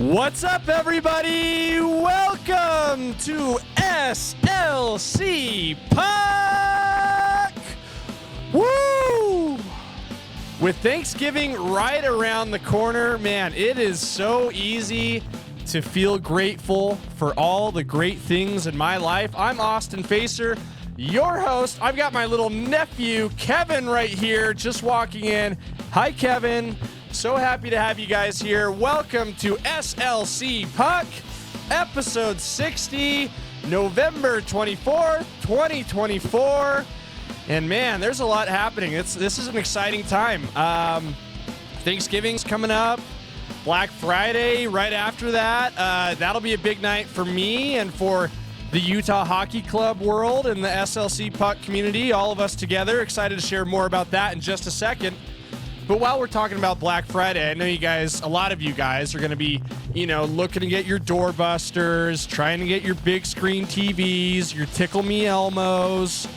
What's up, everybody? Welcome to SLC Puck! Woo! With Thanksgiving right around the corner, man, it is so easy to feel grateful for all the great things in my life. I'm Austin Facer, your host. I've got my little nephew, Kevin, right here, just walking in. Hi, Kevin. So happy to have you guys here. Welcome to SLC Puck, episode 60, November 24th, 2024. And man, there's a lot happening. This is an exciting time. Thanksgiving's coming up. Black Friday right after that. That'll be a big night for me and for the Utah Hockey Club world and the SLC Puck community. All of us together. Excited to share more about that in just a second. But while we're talking about Black Friday, I know you guys, a lot of you guys are going to be, looking to get your doorbusters, trying to get your big screen TVs, your Tickle Me Elmos,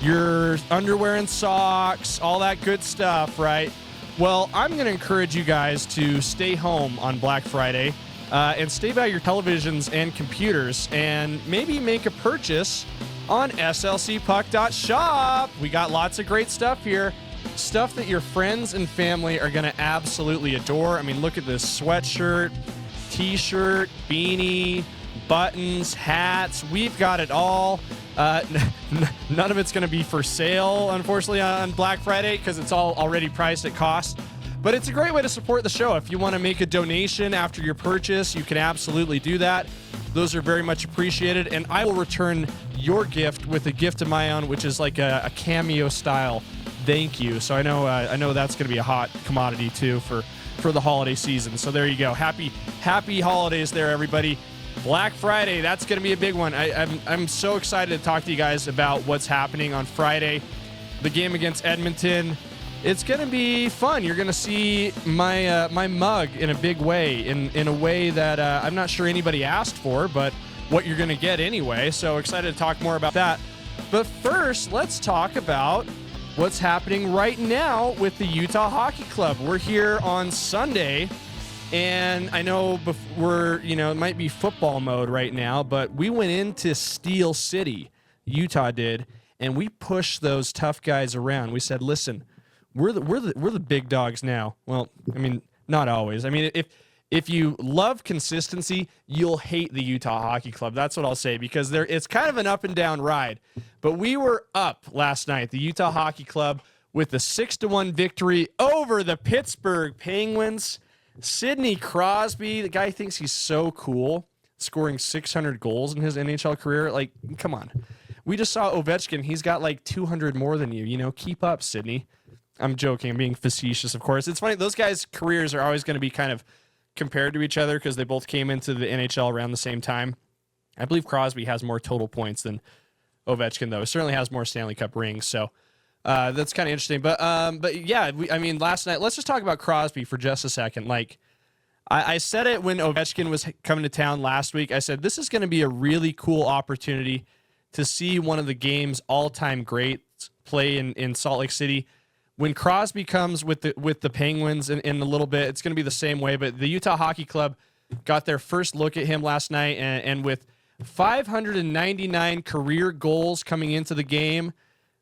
your underwear and socks, all that good stuff, right? Well, I'm going to encourage you guys to stay home on Black Friday and stay by your televisions and computers and maybe make a purchase on slcpuck.shop. We got lots of great stuff here. Stuff that your friends and family are going to absolutely adore. I mean, look at this sweatshirt, t-shirt, beanie, buttons, hats. We've got it all. None of it's going to be for sale, unfortunately, on Black Friday because it's all already priced at cost. But it's a great way to support the show. If you want to make a donation after your purchase, you can absolutely do that. Those are very much appreciated. And I will return your gift with a gift of my own, which is like a cameo style thank you. So I know that's going to be a hot commodity too for the holiday season. So there you go. Happy holidays there, everybody. Black Friday, that's going to be a big one. I'm so excited to talk to you guys about what's happening on Friday. The game against Edmonton. It's going to be fun. You're going to see my mug in a big way, in a way that I'm not sure anybody asked for, but what you're going to get anyway. So excited to talk more about that. But first, let's talk about what's happening right now with the Utah Hockey Club. We're here on Sunday, and I know it might be football mode right now, but we went into Steel City, Utah did, and we pushed those tough guys around. We said, listen, we're the big dogs now. Well, I mean, not always. I mean, if you love consistency, you'll hate the Utah Hockey Club. That's what I'll say, because it's kind of an up and down ride. But we were up last night, the Utah Hockey Club, with a 6-1 victory over the Pittsburgh Penguins. Sidney Crosby, the guy thinks he's so cool, scoring 600 goals in his NHL career. Like, come on. We just saw Ovechkin. He's got like 200 more than you. Keep up, Sidney. I'm joking. I'm being facetious, of course. It's funny. Those guys' careers are always going to be kind of compared to each other because they both came into the NHL around the same time. I believe Crosby has more total points than Ovechkin, though. He certainly has more Stanley Cup rings, so that's kind of interesting. But yeah, last night, let's just talk about Crosby for just a second. Like, I said it when Ovechkin was coming to town last week. I said, this is going to be a really cool opportunity to see one of the game's all-time greats play in Salt Lake City. When Crosby comes with the Penguins in a little bit, it's going to be the same way. But the Utah Hockey Club got their first look at him last night, and with 599 career goals coming into the game,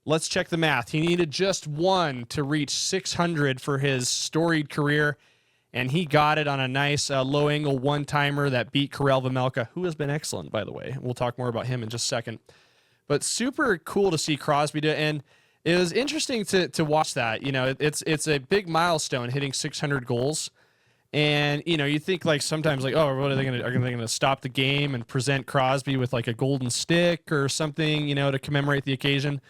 let's check the math. He needed just one to reach 600 for his storied career, and he got it on a nice low-angle one-timer that beat Karel Vejmelka, who has been excellent, by the way. We'll talk more about him in just a second. But super cool to see Crosby do it, and it was interesting to watch that. It's a big milestone, hitting 600 goals. And, you think like sometimes like, oh, what are they going to stop the game and present Crosby with like a golden stick or something, to commemorate the occasion?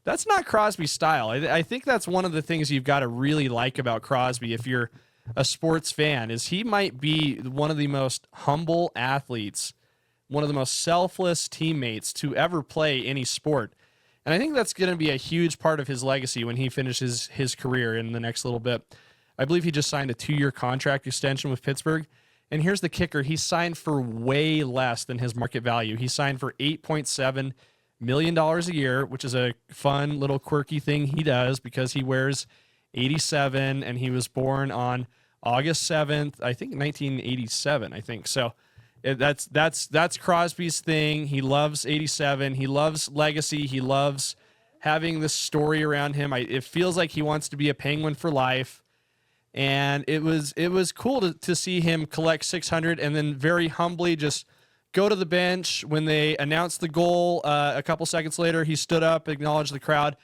That's not Crosby's style. I think that's one of the things you've got to really like about Crosby if you're a sports fan, is he might be one of the most humble athletes, one of the most selfless teammates to ever play any sport. And I think that's going to be a huge part of his legacy when he finishes his career in the next little bit. I believe he just signed a 2-year contract extension with Pittsburgh. And here's the kicker. He signed for way less than his market value. He signed for $8.7 million a year, which is a fun little quirky thing he does because he wears 87 and he was born on August 7th, I think 1987, I think. So that's Crosby's thing. He loves 87. He loves legacy. He loves having this story around him. It feels like he wants to be a Penguin for life. And it was cool to see him collect 600 and then very humbly just go to the bench. When they announced the goal a couple seconds later, he stood up, acknowledged the crowd.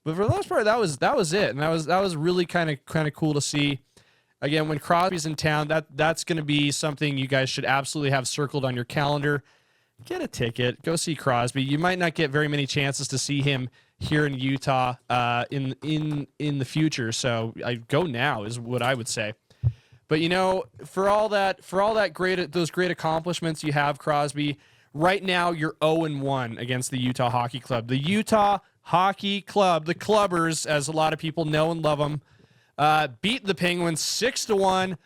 But for the most part, that was it. And that was really kind of cool to see. Again, when Crosby's in town, that's going to be something you guys should absolutely have circled on your calendar. Get a ticket. Go see Crosby. You might not get very many chances to see him here in Utah in the future. So go now is what I would say. But for all that those great accomplishments you have, Crosby, right now you're 0-1 against the Utah Hockey Club. The Utah Hockey Club, the Clubbers, as a lot of people know and love them, beat the Penguins 6-1.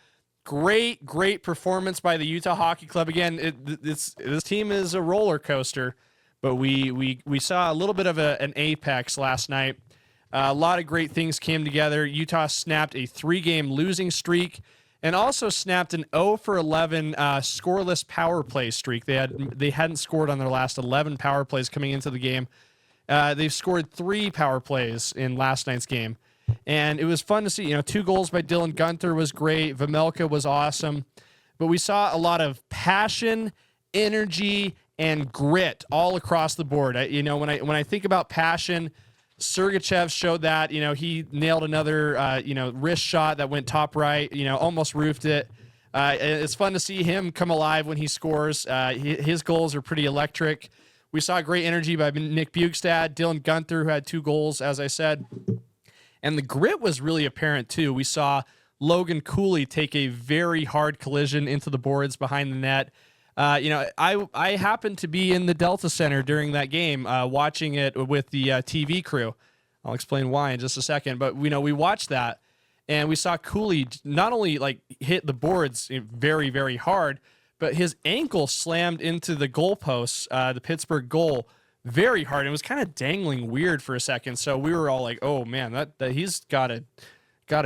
Great performance by the Utah Hockey Club. Again, this team is a roller coaster, but we saw a little bit of an apex last night. A lot of great things came together. Utah snapped a 3-game losing streak and also snapped an 0-for-11 scoreless power play streak. They hadn't scored on their last 11 power plays coming into the game. They've scored 3 power plays in last night's game. And it was fun to see, 2 goals by Dylan Guenther was great. Vejmelka was awesome. But we saw a lot of passion, energy, and grit all across the board. When I think about passion, Sergachev showed that. He nailed another, wrist shot that went top right, almost roofed it. It's fun to see him come alive when he scores. His goals are pretty electric. We saw great energy by Nick Bjugstad, Dylan Guenther, who had 2 goals, as I said. And the grit was really apparent, too. We saw Logan Cooley take a very hard collision into the boards behind the net. I happened to be in the Delta Center during that game, watching it with the TV crew. I'll explain why in just a second. But, we watched that, and we saw Cooley not only, hit the boards very, very hard, but his ankle slammed into the goalposts, the Pittsburgh goal, very hard. It was kind of dangling weird for a second. So we were all like, oh man, that he's got an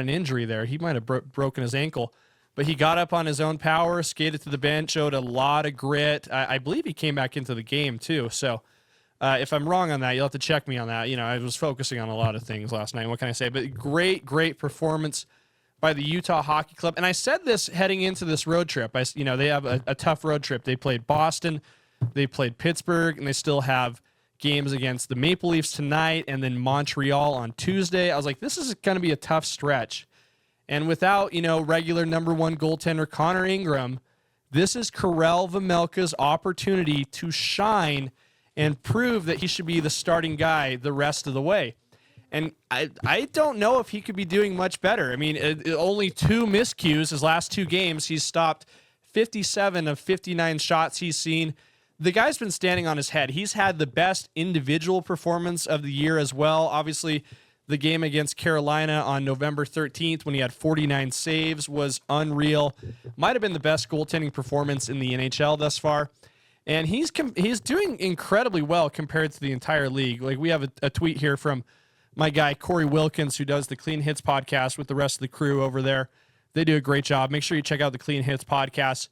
injury there. He might have broken his ankle, but he got up on his own power, skated to the bench, showed a lot of grit. I believe he came back into the game too. So if I'm wrong on that, you'll have to check me on that. I was focusing on a lot of things last night. What can I say? But great performance by the Utah Hockey Club. And I said this heading into this road trip. They have a tough road trip. They played Boston, they played Pittsburgh, and they still have games against the Maple Leafs tonight and then Montreal on Tuesday. I was like, this is going to be a tough stretch. And without, regular number 1 goaltender Connor Ingram, this is Karel Vejmelka's opportunity to shine and prove that he should be the starting guy the rest of the way. And I don't know if he could be doing much better. I mean, only 2 miscues his last 2 games. He's stopped 57 of 59 shots he's seen. The guy's been standing on his head. He's had the best individual performance of the year as well. Obviously, the game against Carolina on November 13th when he had 49 saves was unreal. Might have been the best goaltending performance in the NHL thus far. And he's doing incredibly well compared to the entire league. We have a tweet here from my guy, Corey Wilkins, who does the Clean Hits podcast with the rest of the crew over there. They do a great job. Make sure you check out the Clean Hits podcast.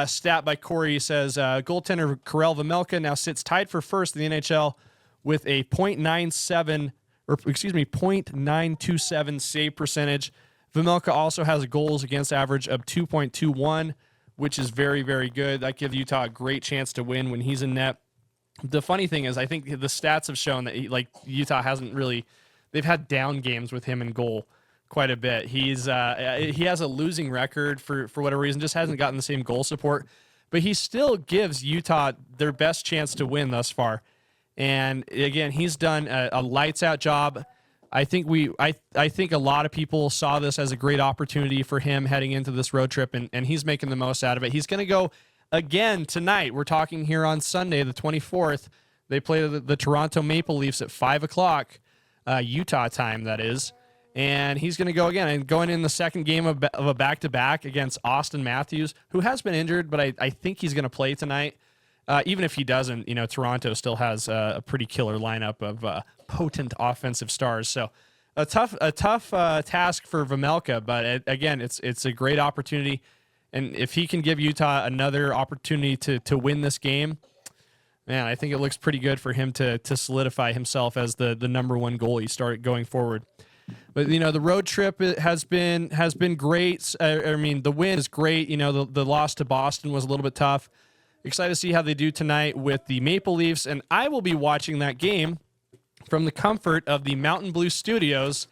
Stat by Corey says, goaltender Karel Vejmelka now sits tied for first in the NHL with a .927 save percentage. Vejmelka also has a goals against average of 2.21, which is very, very good. That gives Utah a great chance to win when he's in net. The funny thing is, I think the stats have shown that Utah hasn't really, they've had down games with him in goal quite a bit. He has a losing record for whatever reason, just hasn't gotten the same goal support, but he still gives Utah their best chance to win thus far. And again, he's done a lights out job. I think a lot of people saw this as a great opportunity for him heading into this road trip, and he's making the most out of it. He's going to go again tonight. We're talking here on Sunday, the 24th. They play the Toronto Maple Leafs at 5 o'clock, Utah time, that is. And he's going to go again and going in the second game of a back-to-back against Austin Matthews, who has been injured, but I think he's going to play tonight. Even if he doesn't, Toronto still has a pretty killer lineup of potent offensive stars. So a tough task for Vejmelka, but again, it's a great opportunity. And if he can give Utah another opportunity to win this game, man, I think it looks pretty good for him to solidify himself as the number one goalie start going forward. But the road trip has been great. I mean, the win is great. The loss to Boston was a little bit tough. Excited to see how they do tonight with the Maple Leafs, and I will be watching that game from the comfort of the Mountain Blue Studios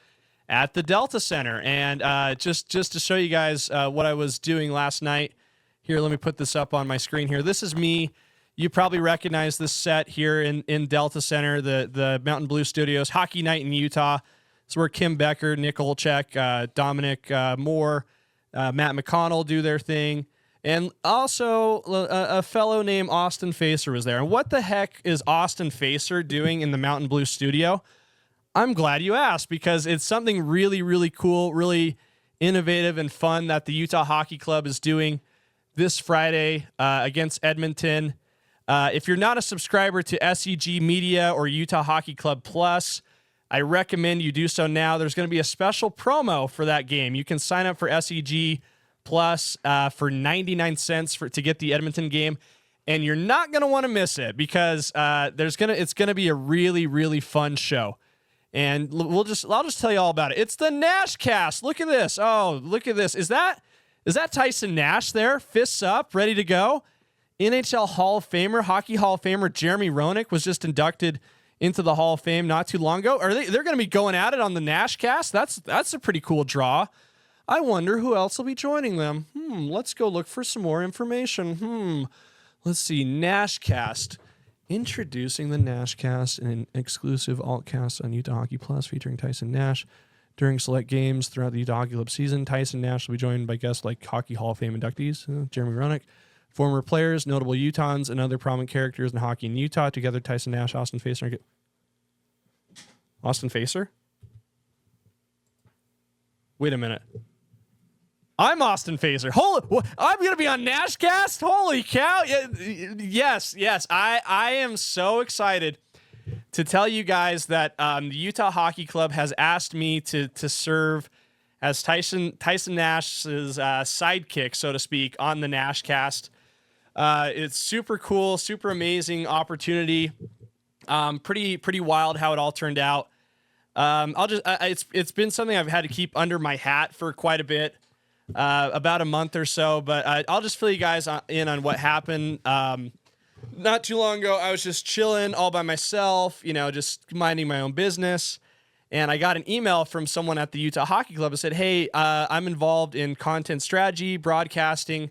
at the Delta Center. And just to show you guys what I was doing last night. Here, let me put this up on my screen here. This is me. You probably recognize this set here in Delta Center, the Mountain Blue Studios, Hockey Night in Utah. It's where Kim Becker, Nick Olchek, Dominic Moore, Matt McConnell do their thing. And also a fellow named Austin Facer was there. And what the heck is Austin Facer doing in the Mountain Blue Studio? I'm glad you asked, because it's something really, really cool, really innovative and fun that the Utah Hockey Club is doing this Friday against Edmonton. If you're not a subscriber to SEG Media or Utah Hockey Club Plus, I recommend you do so now. There's going to be a special promo for that game. You can sign up for SEG Plus for 99 cents to get the Edmonton game, and you're not going to want to miss it, because it's going to be a really, really fun show. And I'll just tell you all about it. It's the NashCast. Look at this. Oh, look at this. Is that Tyson Nash there? Fists up, ready to go. NHL Hall of Famer, Hockey Hall of Famer Jeremy Roenick was just inducted into the Hall of Fame not too long ago. They're going to be going at it on the NashCast? That's a pretty cool draw. I wonder who else will be joining them. Let's go look for some more information. Let's see. NashCast. Introducing the NashCast, an exclusive altcast on Utah Hockey Plus featuring Tyson Nash. During select games throughout the Utah Hockey Club season, Tyson Nash will be joined by guests like Hockey Hall of Fame inductees, Jeremy Roenick, former players, notable Utahns, and other prominent characters in hockey in Utah. Together, Tyson Nash, Austin Facer. Austin Facer? Wait a minute. I'm Austin Facer. I'm going to be on NashCast? Holy cow. Yes. I am so excited to tell you guys that the Utah Hockey Club has asked me to serve as Tyson Nash's sidekick, so to speak, on the NashCast. It's super cool, super amazing opportunity. Pretty wild how it all turned out. It's been something I've had to keep under my hat for quite a bit. About a month or so, but I'll just fill you guys in on what happened. Not too long ago, I was just chilling all by myself, just minding my own business. And I got an email from someone at the Utah Hockey Club that said, hey, I'm involved in content strategy, broadcasting.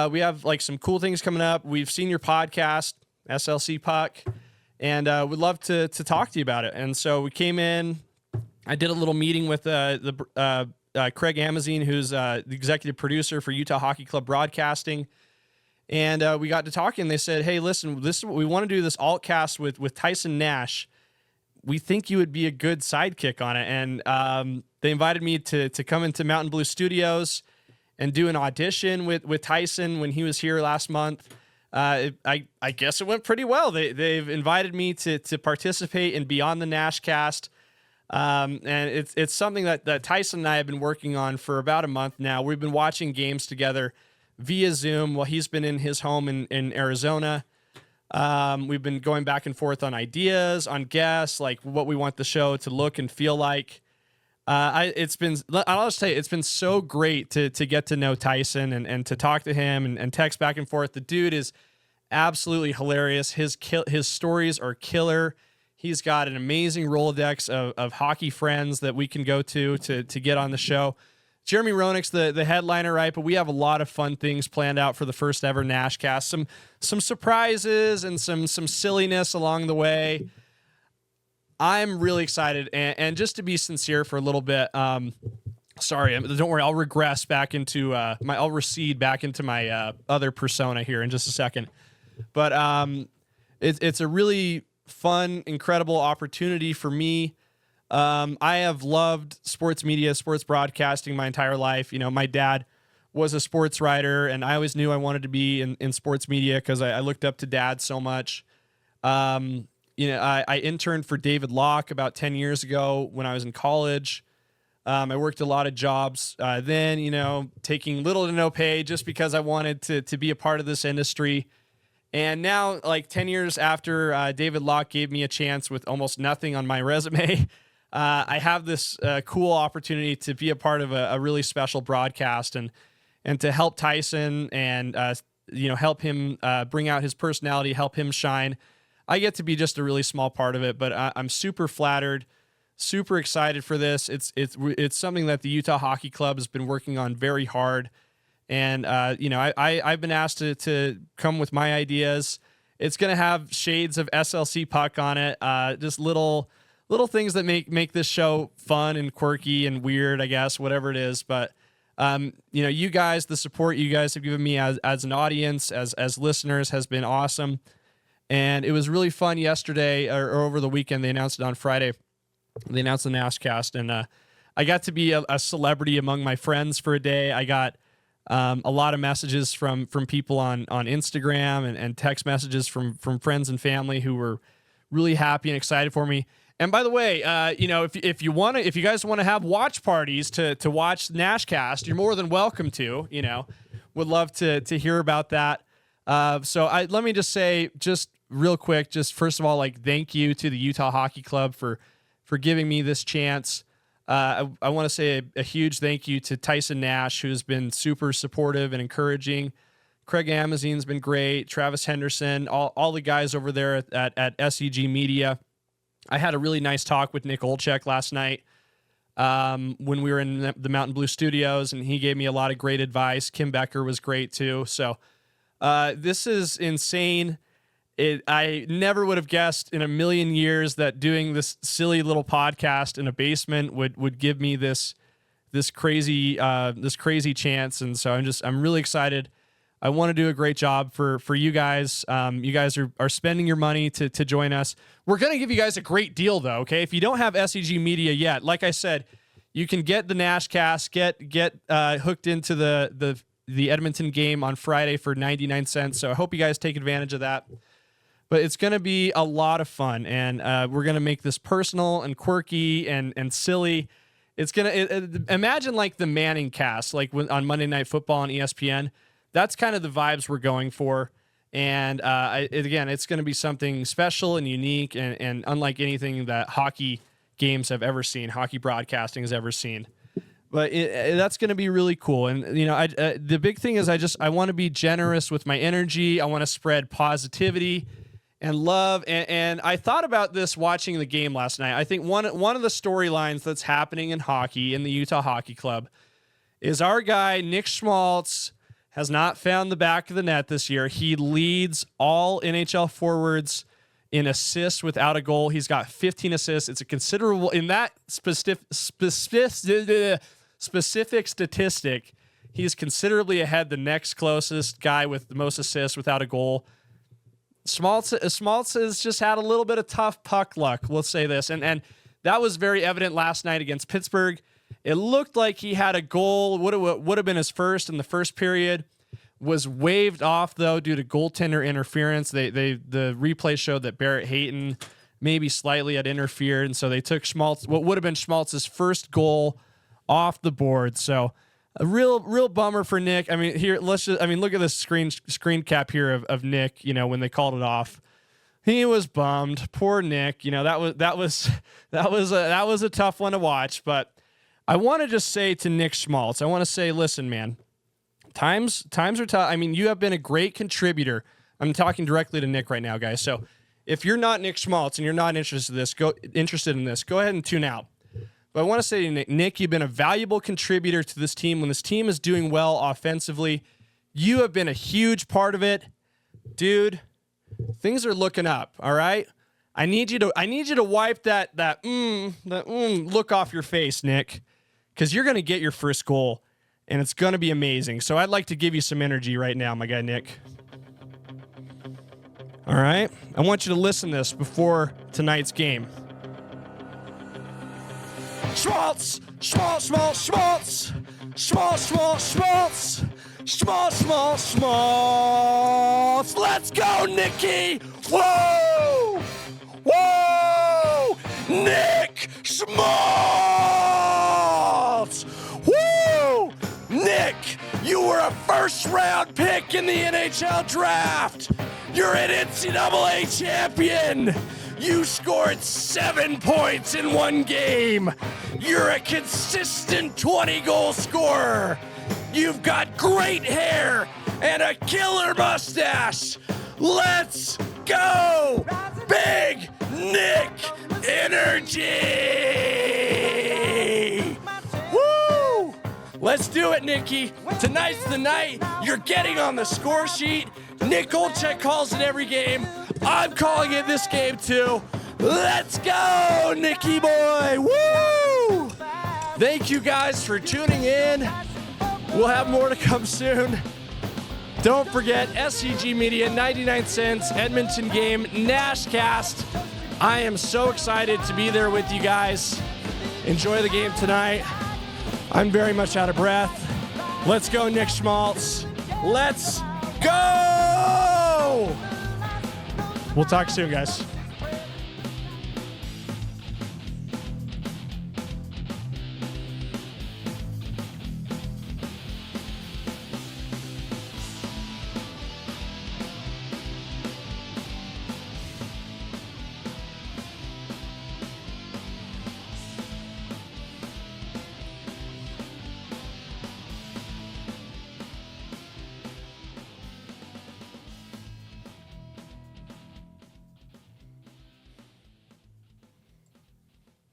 We have some cool things coming up. We've seen your podcast, SLC Puck, and we'd love to talk to you about it. And so we came in. I did a little meeting with Craig Amazine, who's the executive producer for Utah Hockey Club Broadcasting. And we got to talking. They said, hey, listen, we want to do this altcast with Tyson Nash. We think you would be a good sidekick on it. And they invited me to come into Mountain Blue Studios and do an audition with Tyson when he was here last month. I guess it went pretty well. They've invited me to participate and be on the NashCast. And it's something that Tyson and I have been working on for about a month now. We've been watching games together via Zoom while he's been in his home in Arizona. We've been going back and forth on ideas, on guests, like what we want the show to look and feel like. I'll just tell you, it's been so great to get to know Tyson and to talk to him and text back and forth. The dude is absolutely hilarious. His stories are killer. He's got an amazing Rolodex of hockey friends that we can go to get on the show. Jeremy Roenick's the headliner, right? But we have a lot of fun things planned out for the first ever NashCast. Some surprises and some silliness along the way. I'm really excited. And just to be sincere for a little bit, sorry, don't worry, I'll regress back into I'll recede back into my other persona here in just a second. But it's a really fun, incredible opportunity for me. I have loved sports media, sports broadcasting my entire life. My dad was a sports writer, and I always knew I wanted to be in sports media because I looked up to Dad so much. I interned for David Locke about 10 years ago when I was in college. I worked a lot of jobs, then, taking little to no pay just because I wanted to be a part of this industry. And now, like 10 years after David Locke gave me a chance with almost nothing on my resume, I have this cool opportunity to be a part of a really special broadcast and to help Tyson and, help him bring out his personality, help him shine. I get to be just a really small part of it, but I'm super flattered, super excited for this. It's something that the Utah Hockey Club has been working on very hard. And, I've been asked to come with my ideas. It's going to have shades of SLC puck on it. Just little things that make this show fun and quirky and weird, I guess, whatever it is. But, you guys, the support you guys have given me as an audience, as listeners has been awesome. And it was really fun yesterday or over the weekend. They announced it on Friday. They announced the NashCast, and I got to be a celebrity among my friends for a day. I got a lot of messages from people on Instagram and text messages from friends and family who were really happy and excited for me. And by the way, if you guys want to have watch parties to watch NashCast, you're more than welcome to. Would love to hear about that. So let me just say, just real quick, just first of all, thank you to the Utah Hockey Club for giving me this chance. I want to say a huge thank you to Tyson Nash, who's been super supportive and encouraging. Craig Amazine's been great. Travis Henderson, all the guys over there at SEG Media. I had a really nice talk with Nick Olczyk last night when we were in the Mountain Blue Studios, and he gave me a lot of great advice. Kim Becker was great too. So this is insane. I never would have guessed in a million years that doing this silly little podcast in a basement would give me this crazy chance. And so I'm really excited. I want to do a great job for you guys. You guys are spending your money to join us. We're going to give you guys a great deal though. Okay. If you don't have SEG Media yet, like I said, you can get the NashCast, get hooked into the Edmonton game on Friday for 99 cents. So I hope you guys take advantage of that. But it's going to be a lot of fun, and we're going to make this personal and quirky and silly. It's going to imagine like the Manningcast, like on Monday Night Football on ESPN. That's kind of the vibes we're going for. And again, it's going to be something special and unique and unlike anything that hockey games have ever seen, hockey broadcasting has ever seen. But that's going to be really cool. And, the big thing is I want to be generous with my energy. I want to spread positivity and love. And I thought about this watching the game last night. I think one of the storylines that's happening in hockey in the Utah Hockey Club is our guy, Nick Schmaltz, has not found the back of the net this year. He leads all NHL forwards in assists without a goal. He's got 15 assists. It's a considerable, in that specific statistic, he's considerably ahead the next closest guy with the most assists without a goal. Schmaltz has just had a little bit of tough puck luck, we'll say this. And that was very evident last night against Pittsburgh. It looked like he had a goal, would have been his first in the first period, was waved off, though, due to goaltender interference. The replay showed that Barrett Hayton maybe slightly had interfered, and so they took Schmaltz, what would have been Schmaltz's first goal, off the board. So a real bummer for Nick. I mean, look at this screen cap here of Nick, when they called it off. He was bummed. Poor Nick. That was a tough one to watch. But I want to just say to Nick Schmaltz, I want to say, listen, man, times are tough. I mean, you have been a great contributor. I'm talking directly to Nick right now, guys. So if you're not Nick Schmaltz and you're not interested in this, go ahead and tune out. But I want to say to Nick, you've been a valuable contributor to this team. When this team is doing well offensively, you have been a huge part of it. Dude, things are looking up, all right? I need you to wipe that look off your face, Nick, because you're going to get your first goal, and it's going to be amazing. So I'd like to give you some energy right now, my guy Nick. All right? I want you to listen to this before tonight's game. Schmaltz! Schmaltz, Schmaltz, Schmaltz! Schmaltz, Schmaltz, Schmaltz! Schmaltz, Schmaltz, Schmaltz! Let's go, Nicky! Woo! Woo! Nick Schmaltz. Woo! Nick, you were a first-round pick in the NHL draft. You're an NCAA champion. You scored 7 points in one game. You're a consistent 20-goal scorer. You've got great hair and a killer mustache. Let's go, Big Nick energy. Woo! Let's do it, Nicky. Tonight's the night you're getting on the score sheet. Nick Olczyk calls it every game. I'm calling it this game too. Let's go, Nicky boy. Woo! Thank you guys for tuning in. We'll have more to come soon. Don't forget, SCG Media, 99 cents, Edmonton game, NashCast. I am so excited to be there with you guys. Enjoy the game tonight. I'm very much out of breath. Let's go, Nick Schmaltz. Let's go! We'll talk soon, guys.